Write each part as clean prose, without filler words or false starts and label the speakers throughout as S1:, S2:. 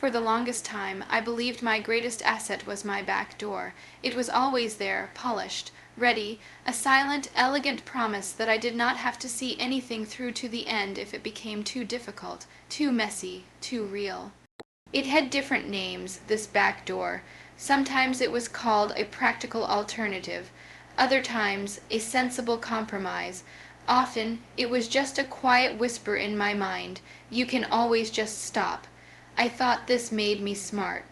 S1: For the longest time, I believed my greatest asset was my back door. It was always there, polished, ready, a silent, elegant promise that I did not have to see anything through to the end if it became too difficult, too messy, too real. It had different names, this back door. Sometimes it was called a practical alternative, other times a sensible compromise. Often it was just a quiet whisper in my mind, "You can always just stop." I thought this made me smart.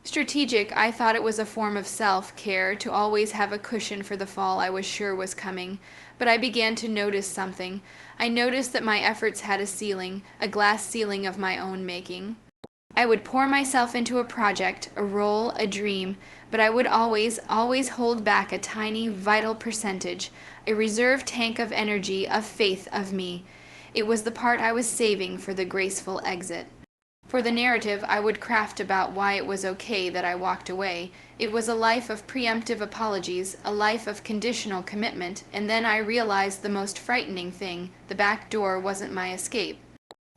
S1: Strategic, I thought it was a form of self-care to always have a cushion for the fall I was sure was coming. But I began to notice something. I noticed that my efforts had a ceiling, a glass ceiling of my own making. I would pour myself into a project, a role, a dream, but I would always hold back a tiny, vital percentage, a reserve tank of energy, of faith, of me. It was the part I was saving for the graceful exit. For the narrative I would craft about why it was okay that I walked away. It was a life of preemptive apologies, a life of conditional commitment, and then I realized the most frightening thing: the back door wasn't my escape.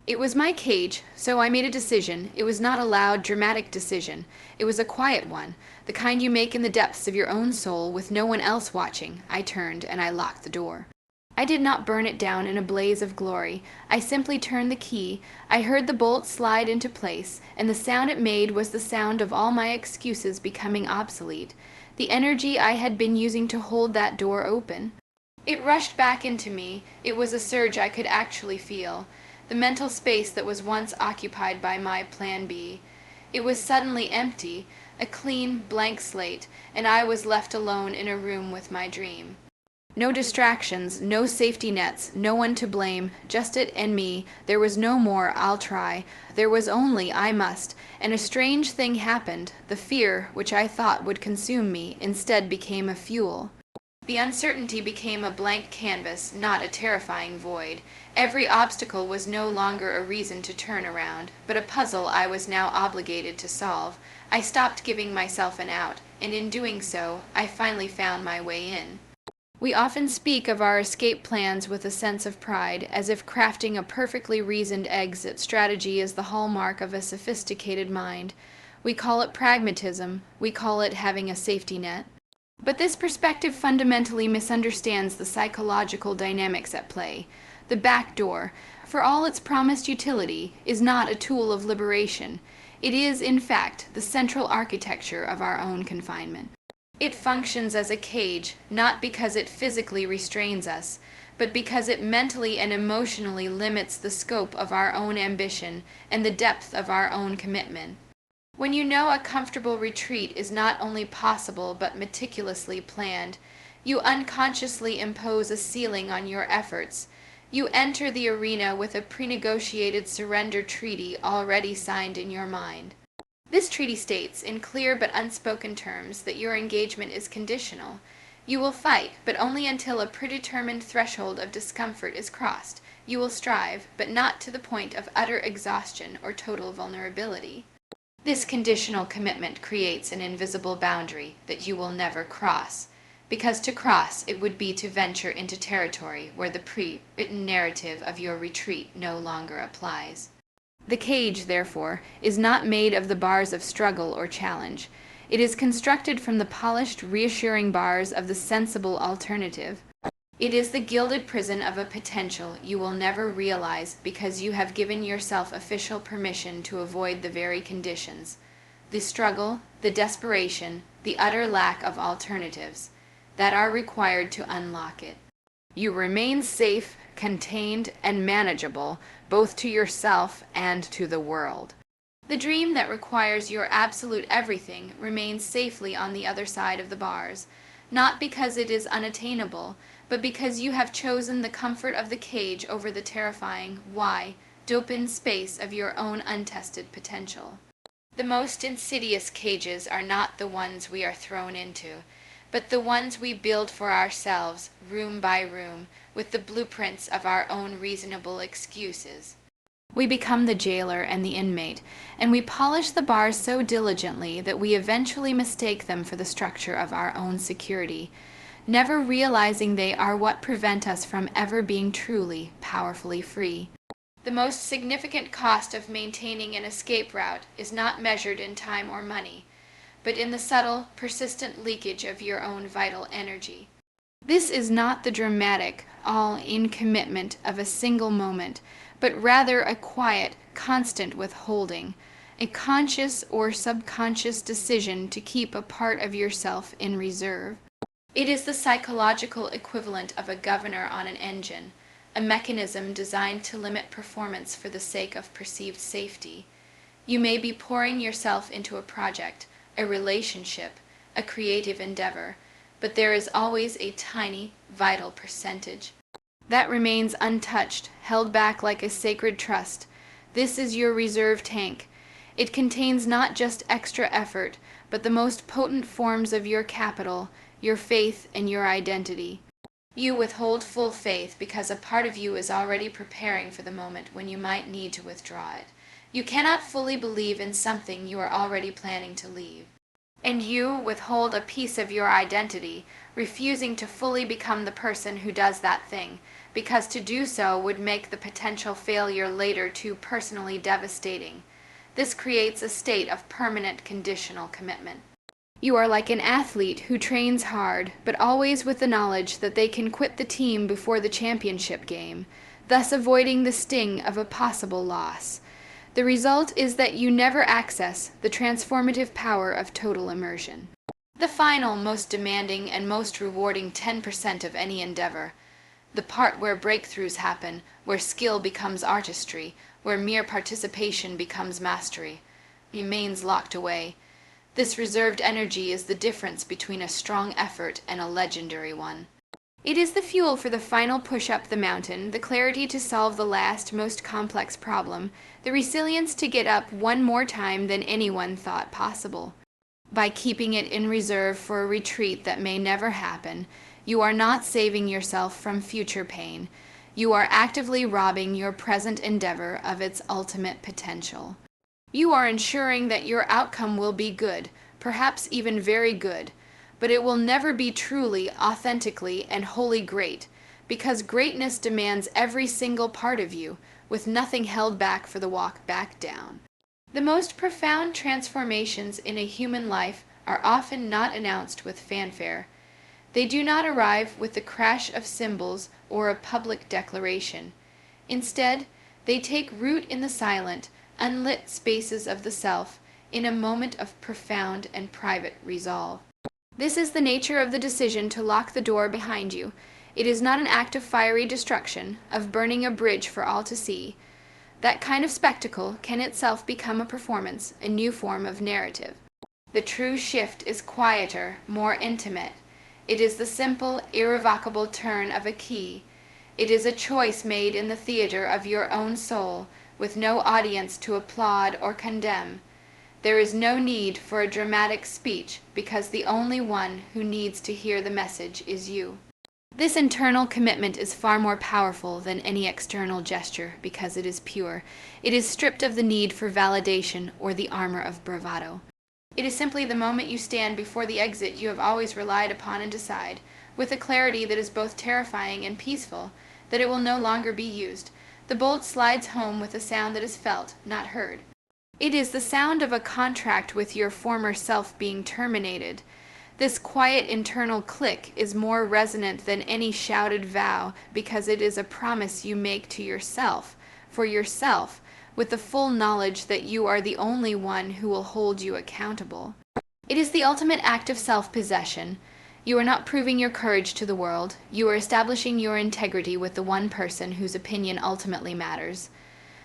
S1: It was my cage, so I made a decision. It was not a loud, dramatic decision. It was a quiet one, the kind you make in the depths of your own soul with no one else watching. I turned and I locked the door. I did not burn it down in a blaze of glory. I simply turned the key. I heard the bolt slide into place, and the sound it made was the sound of all my excuses becoming obsolete, the energy I had been using to hold that door open. It rushed back into me. It was a surge I could actually feel. The mental space that was once occupied by my plan B. It was suddenly empty, a clean, blank slate, and I was left alone in a room with my dream. No distractions, no safety nets, no one to blame, just it and me. There was no more "I'll try." There was only "I must." And a strange thing happened. The fear, which I thought would consume me, instead became a fuel. The uncertainty became a blank canvas, not a terrifying void. Every obstacle was no longer a reason to turn around, but a puzzle I was now obligated to solve. I stopped giving myself an out, and in doing so, I finally found my way in. We often speak of our escape plans with a sense of pride, as if crafting a perfectly reasoned exit strategy is the hallmark of a sophisticated mind. We call it pragmatism. We call it having a safety net. But this perspective fundamentally misunderstands the psychological dynamics at play. The back door, for all its promised utility, is not a tool of liberation. It is, in fact, the central architecture of our own confinement. It functions as a cage, not because it physically restrains us, but because it mentally and emotionally limits the scope of our own ambition and the depth of our own commitment. When you know a comfortable retreat is not only possible but meticulously planned, you unconsciously impose a ceiling on your efforts. You enter the arena with a pre-negotiated surrender treaty already signed in your mind. This treaty states, in clear but unspoken terms, that your engagement is conditional. You will fight, but only until a predetermined threshold of discomfort is crossed. You will strive, but not to the point of utter exhaustion or total vulnerability. This conditional commitment creates an invisible boundary that you will never cross, because to cross it would be to venture into territory where the pre-written narrative of your retreat no longer applies. The cage, therefore, is not made of the bars of struggle or challenge. It is constructed from the polished, reassuring bars of the sensible alternative. It is the gilded prison of a potential you will never realize because you have given yourself official permission to avoid the very conditions, the struggle, the desperation, the utter lack of alternatives, that are required to unlock it. You remain safe, contained, and manageable, both to yourself and to the world. The dream that requires your absolute everything remains safely on the other side of the bars, not because it is unattainable, but because you have chosen the comfort of the cage over the terrifying, dope-in space of your own untested potential. The most insidious cages are not the ones we are thrown into, but the ones we build for ourselves, room by room, with the blueprints of our own reasonable excuses. We become the jailer and the inmate, and we polish the bars so diligently that we eventually mistake them for the structure of our own security, never realizing they are what prevent us from ever being truly, powerfully free. The most significant cost of maintaining an escape route is not measured in time or money, but in the subtle, persistent leakage of your own vital energy. This is not the dramatic, all-in commitment of a single moment, but rather a quiet, constant withholding, a conscious or subconscious decision to keep a part of yourself in reserve. It is the psychological equivalent of a governor on an engine, a mechanism designed to limit performance for the sake of perceived safety. You may be pouring yourself into a project, a relationship, a creative endeavor, but there is always a tiny, vital percentage that remains untouched, held back like a sacred trust. This is your reserve tank. It contains not just extra effort, but the most potent forms of your capital, your faith, and your identity. You withhold full faith because a part of you is already preparing for the moment when you might need to withdraw it. You cannot fully believe in something you are already planning to leave. And you withhold a piece of your identity, refusing to fully become the person who does that thing, because to do so would make the potential failure later too personally devastating. This creates a state of permanent conditional commitment. You are like an athlete who trains hard, but always with the knowledge that they can quit the team before the championship game, thus avoiding the sting of a possible loss. The result is that you never access the transformative power of total immersion. The final, most demanding, and most rewarding 10% of any endeavor, the part where breakthroughs happen, where skill becomes artistry, where mere participation becomes mastery, remains locked away. This reserved energy is the difference between a strong effort and a legendary one. It is the fuel for the final push up the mountain, the clarity to solve the last, most complex problem, the resilience to get up one more time than anyone thought possible. By keeping it in reserve for a retreat that may never happen, you are not saving yourself from future pain. You are actively robbing your present endeavor of its ultimate potential. You are ensuring that your outcome will be good, perhaps even very good, but it will never be truly, authentically, and wholly great, because greatness demands every single part of you, with nothing held back for the walk back down. The most profound transformations in a human life are often not announced with fanfare. They do not arrive with the crash of cymbals or a public declaration. Instead, they take root in the silent, unlit spaces of the self, in a moment of profound and private resolve. This is the nature of the decision to lock the door behind you. It is not an act of fiery destruction, of burning a bridge for all to see. That kind of spectacle can itself become a performance, a new form of narrative. The true shift is quieter, more intimate. It is the simple, irrevocable turn of a key. It is a choice made in the theater of your own soul, with no audience to applaud or condemn. There is no need for a dramatic speech, because the only one who needs to hear the message is you. This internal commitment is far more powerful than any external gesture, because it is pure. It is stripped of the need for validation or the armor of bravado. It is simply the moment you stand before the exit you have always relied upon and decide, with a clarity that is both terrifying and peaceful, that it will no longer be used. The bolt slides home with a sound that is felt, not heard. It is the sound of a contract with your former self being terminated. This quiet internal click is more resonant than any shouted vow, because it is a promise you make to yourself, for yourself, with the full knowledge that you are the only one who will hold you accountable. It is the ultimate act of self-possession. You are not proving your courage to the world. You are establishing your integrity with the one person whose opinion ultimately matters.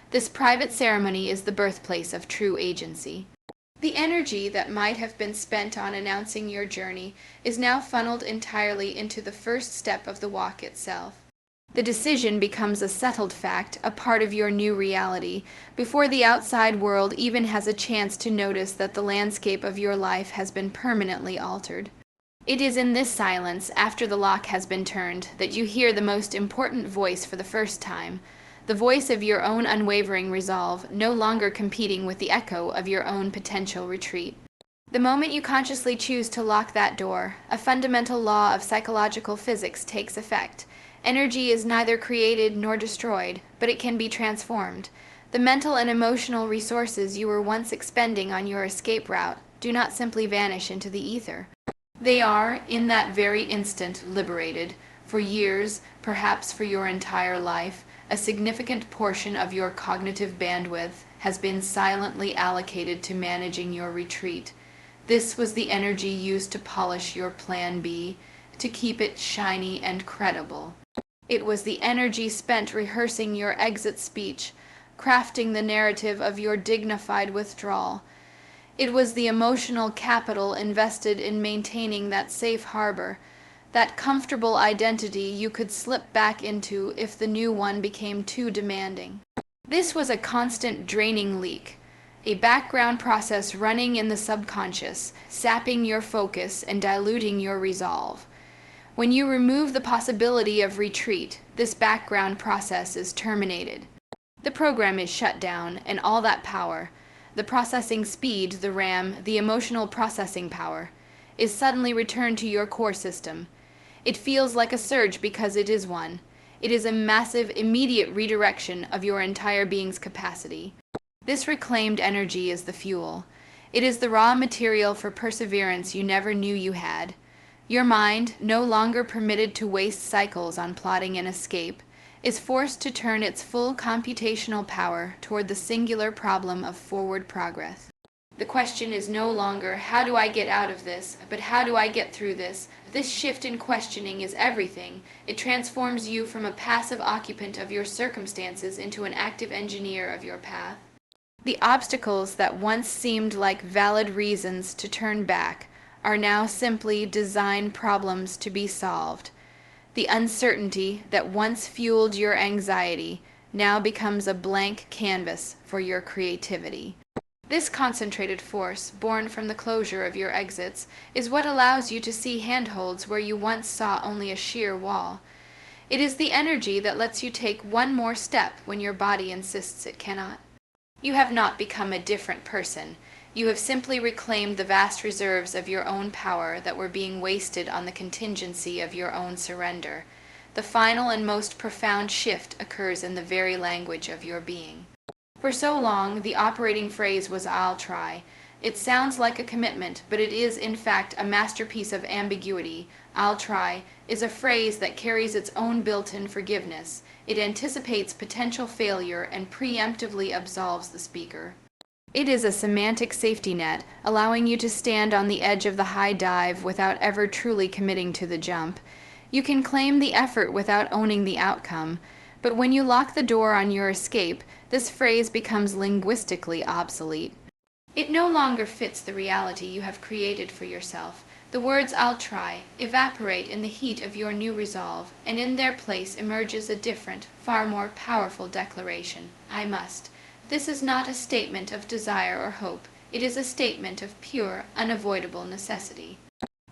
S1: This private ceremony is the birthplace of true agency. The energy that might have been spent on announcing your journey is now funneled entirely into the first step of the walk itself. The decision becomes a settled fact, a part of your new reality, before the outside world even has a chance to notice that the landscape of your life has been permanently altered. It is in this silence, after the lock has been turned, that you hear the most important voice for the first time, the voice of your own unwavering resolve, no longer competing with the echo of your own potential retreat. The moment you consciously choose to lock that door, a fundamental law of psychological physics takes effect, Energy is neither created nor destroyed, but it can be transformed. The mental and emotional resources you were once expending on your escape route do not simply vanish into the ether. They are, in that very instant, liberated. For years, perhaps for your entire life, a significant portion of your cognitive bandwidth has been silently allocated to managing your retreat. This was the energy used to polish your Plan B, to keep it shiny and credible. It was the energy spent rehearsing your exit speech, crafting the narrative of your dignified withdrawal. It was the emotional capital invested in maintaining that safe harbor, that comfortable identity you could slip back into if the new one became too demanding. This was a constant draining leak, a background process running in the subconscious, sapping your focus and diluting your resolve. When you remove the possibility of retreat, this background process is terminated. The program is shut down, and all that power, the processing speed, the RAM, the emotional processing power, is suddenly returned to your core system. It feels like a surge because it is one. It is a massive, immediate redirection of your entire being's capacity. This reclaimed energy is the fuel. It is the raw material for perseverance you never knew you had. Your mind, no longer permitted to waste cycles on plotting an escape, is forced to turn its full computational power toward the singular problem of forward progress. The question is no longer, how do I get out of this, but how do I get through this? This shift in questioning is everything. It transforms you from a passive occupant of your circumstances into an active engineer of your path. The obstacles that once seemed like valid reasons to turn back are now simply design problems to be solved. The uncertainty that once fueled your anxiety now becomes a blank canvas for your creativity. This concentrated force, born from the closure of your exits, is what allows you to see handholds where you once saw only a sheer wall. It is the energy that lets you take one more step when your body insists it cannot. You have not become a different person. You have simply reclaimed the vast reserves of your own power that were being wasted on the contingency of your own surrender. The final and most profound shift occurs in the very language of your being. For so long, the operating phrase was "I'll try." It sounds like a commitment, but it is in fact a masterpiece of ambiguity. "I'll try" is a phrase that carries its own built-in forgiveness. It anticipates potential failure and preemptively absolves the speaker. It is a semantic safety net, allowing you to stand on the edge of the high dive without ever truly committing to the jump. You can claim the effort without owning the outcome, but when you lock the door on your escape, this phrase becomes linguistically obsolete. It no longer fits the reality you have created for yourself. The words "I'll try" evaporate in the heat of your new resolve, and in their place emerges a different, far more powerful declaration: "I must." This is not a statement of desire or hope. It is a statement of pure, unavoidable necessity.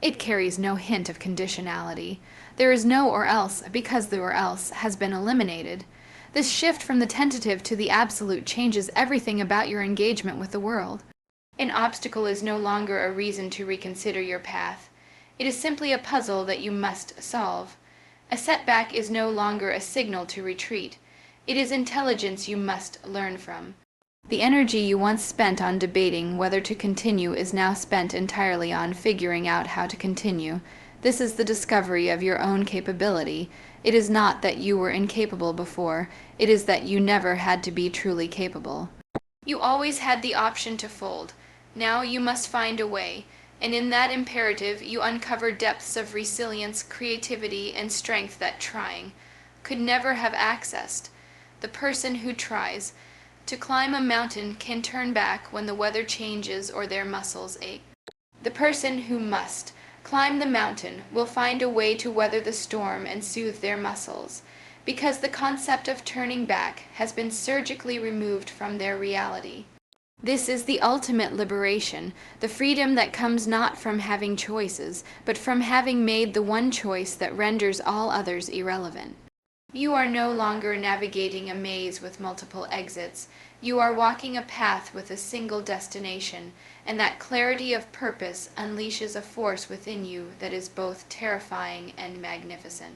S1: It carries no hint of conditionality. There is no "or else" because the "or else" has been eliminated. This shift from the tentative to the absolute changes everything about your engagement with the world. An obstacle is no longer a reason to reconsider your path. It is simply a puzzle that you must solve. A setback is no longer a signal to retreat. It is intelligence you must learn from. The energy you once spent on debating whether to continue is now spent entirely on figuring out how to continue. This is the discovery of your own capability. It is not that you were incapable before. It is that you never had to be truly capable. You always had the option to fold. Now you must find a way, and in that imperative you uncover depths of resilience, creativity, and strength that trying could never have accessed. The person who tries to climb a mountain can turn back when the weather changes or their muscles ache. The person who must climb the mountain will find a way to weather the storm and soothe their muscles, because the concept of turning back has been surgically removed from their reality. This is the ultimate liberation, the freedom that comes not from having choices, but from having made the one choice that renders all others irrelevant. You are no longer navigating a maze with multiple exits. You are walking a path with a single destination, and that clarity of purpose unleashes a force within you that is both terrifying and magnificent.